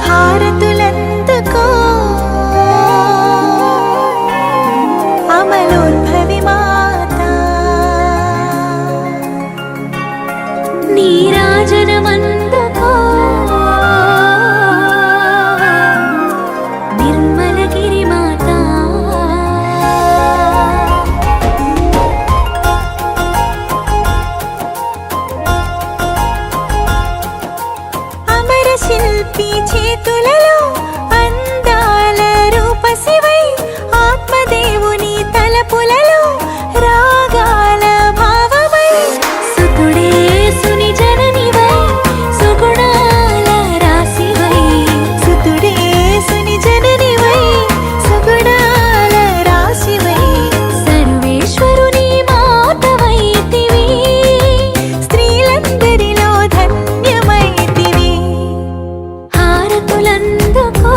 హారతులందుకో అమలోద్భవి మాత నీరాజనమందుకో నిర్మలగిరి మాత అమర శిల్పి చేతులలో అందాల రూపశివై ఆత్మదేవుని తలపులలో రాగాల భావమై సుతుడే సుని జననివై సుగుణాల రాశివై సుతుడే సుని జననివై సుగుణాల రాశివై సర్వేశ్వరుని మాతవైతివి స్త్రీలందరిలో ధన్యమైతివి హారతులందుకో